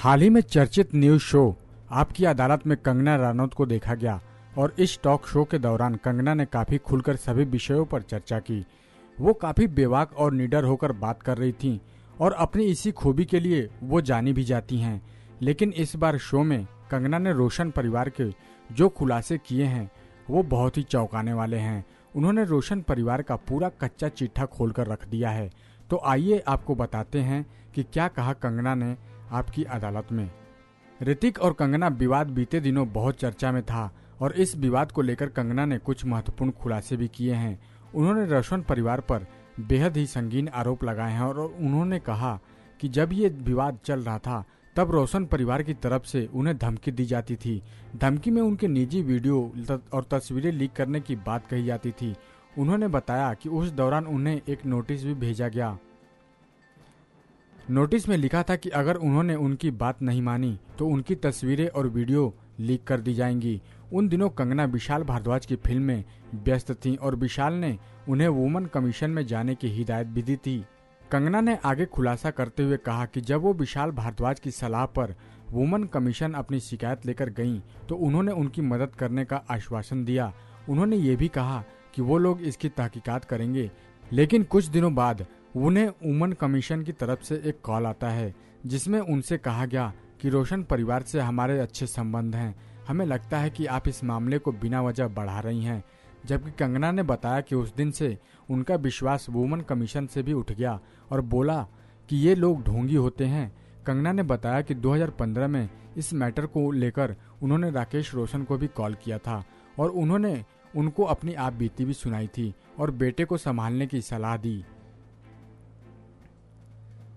हाल ही में चर्चित news show आपकी अदालत में कंगना रनौत को देखा गया और इस टॉक शो के दौरान कंगना ने काफी खुलकर सभी विषयों पर चर्चा की। वो काफी बेबाक और निडर होकर बात कर रही थीं और अपनी इसी खूबी के लिए वो जानी भी जाती हैं। लेकिन इस बार शो में कंगना ने रोशन परिवार के जो खुलासे किए हैं वो बहुत ही चौंकाने वाले हैं। उन्होंने रोशन परिवार का पूरा कच्चा चिट्ठा खोलकर रख दिया है। तो आइए आपको बताते हैं कि क्या कहा कंगना ने आपकी अदालत में। ऋतिक और कंगना विवाद बीते दिनों बहुत चर्चा में था और इस विवाद को लेकर कंगना ने कुछ महत्वपूर्ण खुलासे भी किए हैं। उन्होंने रोशन परिवार पर बेहद ही संगीन आरोप लगाए हैं और उन्होंने कहा कि जब ये विवाद चल रहा था तब रोशन परिवार की तरफ से उन्हें धमकी दी जाती थी। धमकी में उनके निजी वीडियो और तस्वीरें लीक करने की बात कही जाती थी। उन्होंने बताया कि उस दौरान उन्हें एक नोटिस भी भेजा गया। नोटिस में लिखा था कि अगर उन्होंने उनकी बात नहीं मानी तो उनकी तस्वीरें और वीडियो लीक कर दी जाएंगी। उन दिनों कंगना विशाल भारद्वाज की फिल्म में व्यस्त थीं और विशाल ने उन्हें वुमन कमीशन में जाने की हिदायत भी दी थी। कंगना ने आगे खुलासा करते हुए कहा कि जब वो विशाल भारद्वाज की सलाह पर वुमन कमीशन अपनी शिकायत लेकर गईं तो उन्होंने उनकी मदद करने का आश्वासन दिया। उन्होंने ये भी कहा कि वो लोग इसकी तहकीकात करेंगे। लेकिन कुछ दिनों बाद उन्हें वुमन कमीशन की तरफ से एक कॉल आता है जिसमें उनसे कहा गया कि रोशन परिवार से हमारे अच्छे संबंध हैं, हमें लगता है कि आप इस मामले को बिना वजह बढ़ा रही हैं। जबकि कंगना ने बताया कि उस दिन से उनका विश्वास वुमन कमीशन से भी उठ गया और बोला कि ये लोग ढोंगी होते हैं। कंगना ने बताया कि 2015 में इस मैटर को लेकर उन्होंने राकेश रोशन को भी कॉल किया था और उन्होंने उनको अपनी आप बीती भी सुनाई थी और बेटे को संभालने की सलाह दी,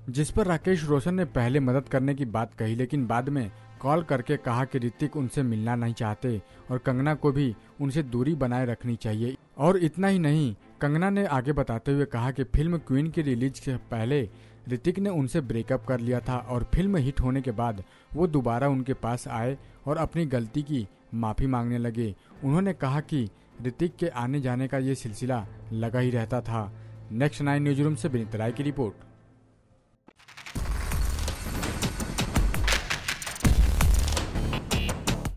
जिस पर राकेश रोशन ने पहले मदद करने की बात कही लेकिन बाद में कॉल करके कहा कि ऋतिक उनसे मिलना नहीं चाहते और कंगना को भी उनसे दूरी बनाए रखनी चाहिए। और इतना ही नहीं, कंगना ने आगे बताते हुए कहा कि फिल्म क्वीन की रिलीज से पहले ऋतिक ने उनसे ब्रेकअप कर लिया था और फिल्म हिट होने के बाद वो दोबारा उनके पास आए और अपनी गलती की माफ़ी मांगने लगे। उन्होंने कहा कि ऋतिक के आने जाने का ये सिलसिला लगा ही रहता था। नेक्स्ट 9 न्यूज रूम से विनीत राय की रिपोर्ट।